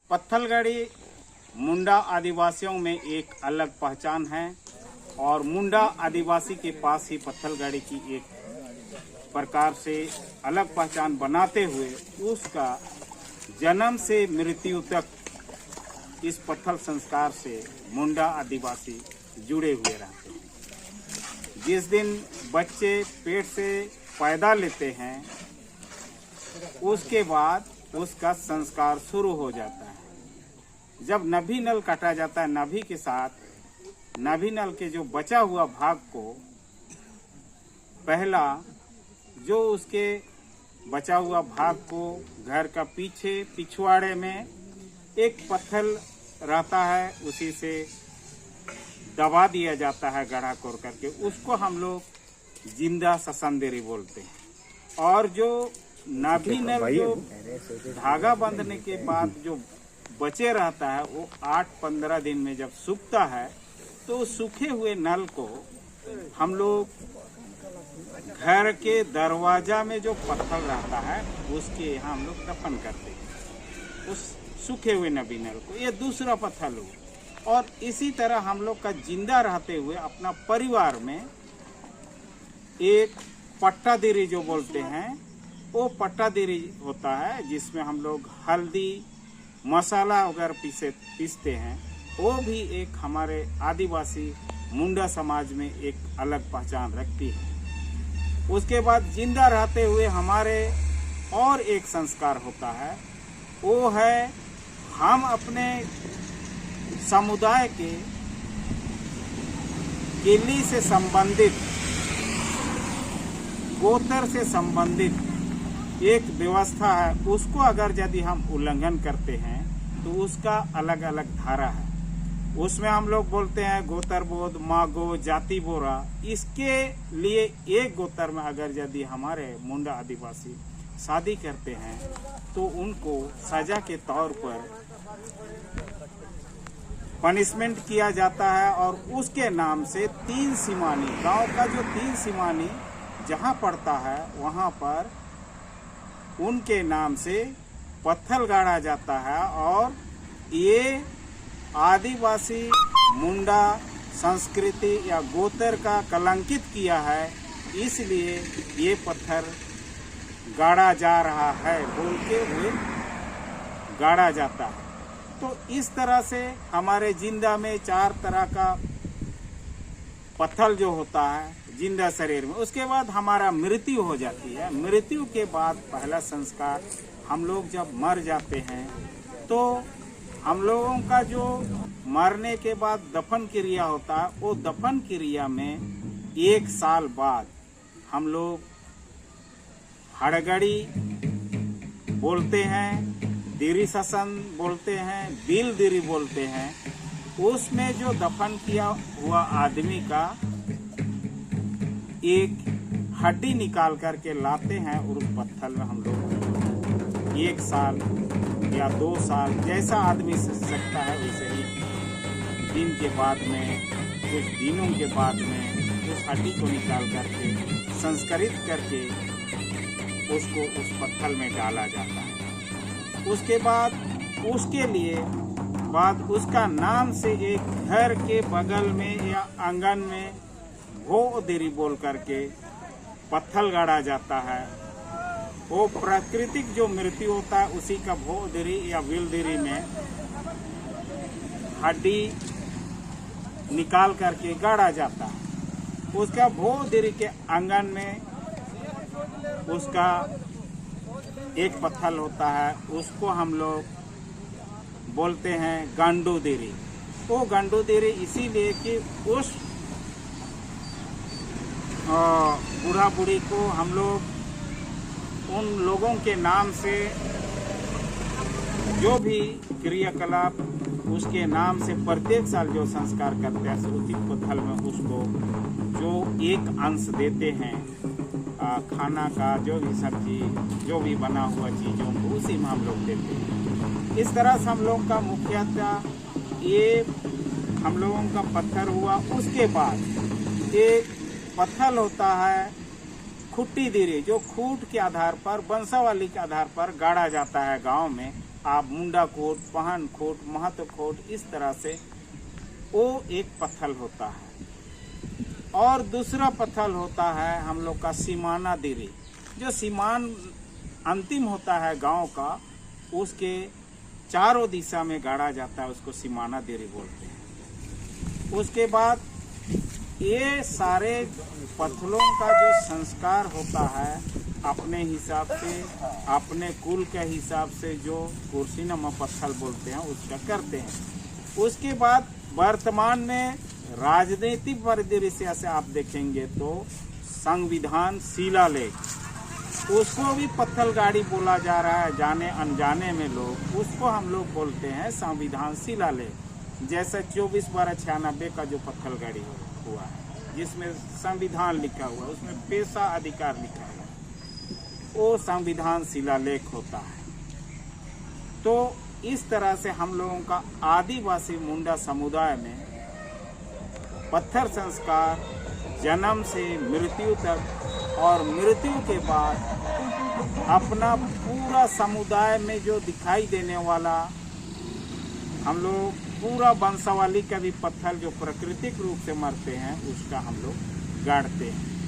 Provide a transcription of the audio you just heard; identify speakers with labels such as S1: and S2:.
S1: पत्थलगड़ी मुंडा आदिवासियों में एक अलग पहचान है और मुंडा आदिवासी के पास ही पत्थलगड़ी की एक प्रकार से अलग पहचान बनाते हुए उसका जन्म से मृत्यु तक इस पत्थल संस्कार से मुंडा आदिवासी जुड़े हुए रहते हैं। जिस दिन बच्चे पेट से पैदा लेते हैं उसके बाद उसका संस्कार शुरू हो जाता है। जब नाभि नल काटा जाता है, नाभि के साथ नाभि नल के जो बचा हुआ भाग को पहला जो उसके बचा हुआ भाग को घर का पीछे पिछवाड़े में एक पत्थर रहता है, उसी से दबा दिया जाता है गढ़ा कोर करके। उसको हम लोग जिंदा ससंदेरी बोलते हैं। और जो नाभि नल जो धागा बांधने के बाद जो बचे रहता है वो 8-15 दिन में जब सूखता है तो सूखे हुए नल को हम लोग घर के दरवाजा में जो पत्थर रहता है उसके यहाँ हम लोग दफन करते हैं उस सूखे हुए नाभि नल को। ये दूसरा पत्थर हो। और इसी तरह हम लोग का जिंदा रहते हुए अपना परिवार में एक पट्टादिरी जो बोलते हैं वो पट्टादिरी होता है, जिसमें हम लोग हल्दी मसाला वगैरह पीसते हैं। वो भी एक हमारे आदिवासी मुंडा समाज में एक अलग पहचान रखती है। उसके बाद जिंदा रहते हुए हमारे और एक संस्कार होता है, वो है हम अपने समुदाय के किले से संबंधित, गोत्र से संबंधित एक व्यवस्था है, उसको अगर यदि हम उल्लंघन करते हैं तो उसका अलग अलग धारा है। उसमें हम लोग बोलते हैं गोत्रबोध, मागो, जाति बोरा। इसके लिए एक गोत्र में अगर यदि हमारे मुंडा आदिवासी शादी करते हैं तो उनको सजा के तौर पर पनिशमेंट किया जाता है। और उसके नाम से 3 सिमानी, गांव का जो 3 सिमानी जहां पड़ता है वहां पर उनके नाम से पत्थर गाड़ा जाता है। और ये आदिवासी मुंडा संस्कृति या गोत्र का कलंकित किया है, इसलिए ये पत्थर गाड़ा जा रहा है बोल के हुए गाड़ा जाता है। तो इस तरह से हमारे जिंदा में 4 तरह का पत्थर जो होता है जिंदा शरीर में। उसके बाद हमारा मृत्यु हो जाती है। मृत्यु के बाद पहला संस्कार, हम लोग जब मर जाते हैं तो हम लोगों का जो मरने के बाद दफन क्रिया होता है, वो दफन क्रिया में 1 साल बाद हम लोग हड़गड़ी बोलते हैं, दिरी ससन बोलते हैं, बिल दिरी बोलते हैं। उसमें जो दफन किया हुआ आदमी का एक हड्डी निकाल करके लाते हैं और उस पत्थर में हम लोग 1 साल या 2 साल जैसा आदमी से सकता है वैसे ही दिन के बाद में, कुछ दिनों के बाद में उस हड्डी को निकाल करके संस्कृत करके उसको उस पत्थर में डाला जाता है। उसके बाद उसके लिए उसका नाम से एक घर के बगल में या आंगन में भोदिरी बोल करके पत्थर गाड़ा जाता है। वो प्राकृतिक जो मृत्यु होता है उसी का भोदिरी या विलदिरी में हड्डी निकाल करके गाड़ा जाता है। उसका भोदिरी के आंगन में उसका एक पत्थर होता है, उसको हम लोग बोलते हैं गांडूदिरी। वो गांडूदिरी इसीलिए कि उस बूढ़ा बूढ़ी को हम लोग उन लोगों के नाम से जो भी क्रियाकलाप उसके नाम से प्रत्येक साल जो संस्कार करते हैं उसी पत्थर में उसको जो एक अंश देते हैं खाना का, जो भी सब्जी जो भी बना हुआ चीज़ों को उसी में हम लोग देते हैं। इस तरह से हम लोग का मुख्यतः ये हम लोगों का पत्थर हुआ। उसके बाद एक पत्थर होता है खुट्टी दिरी, जो खूट के आधार पर, वंशावली के आधार पर गाड़ा जाता है गांव में आप मुंडा कोट, पहन कोट, महतो कोट, इस तरह से वो एक पत्थर होता है। और दूसरा पत्थर होता है हम लोग का सीमाना देरी, जो सीमान अंतिम होता है गांव का, उसके चारों दिशा में गाड़ा जाता है, उसको सीमाना देरी बोलते हैं। उसके बाद ये सारे पत्थरों का जो संस्कार होता है अपने हिसाब से, अपने कुल के हिसाब से, जो कुर्सीनमा पत्थर बोलते हैं उसका करते हैं। उसके बाद वर्तमान में राजनीतिक परिदृश्य से आप देखेंगे तो संविधान शिलालेख, उसको भी पत्थर गाड़ी बोला जा रहा है, जाने अनजाने में लोग उसको हम लोग बोलते हैं संविधान शिलालेख। जैसे 24/96 का जो पत्थर गाड़ी हुआ है, जिसमें संविधान लिखा हुआ है, उसमें पेशा अधिकार लिखा हुआ है, वो संविधान शिलालेख होता है। तो इस तरह से हम लोगों का आदिवासी मुंडा समुदाय में पत्थर संस्कार जन्म से मृत्यु तक और मृत्यु के बाद अपना पूरा समुदाय में जो दिखाई देने वाला हम लोग पूरा वंशावली का भी पत्थर जो प्राकृतिक रूप से मरते हैं उसका हम लोग गाड़ते हैं।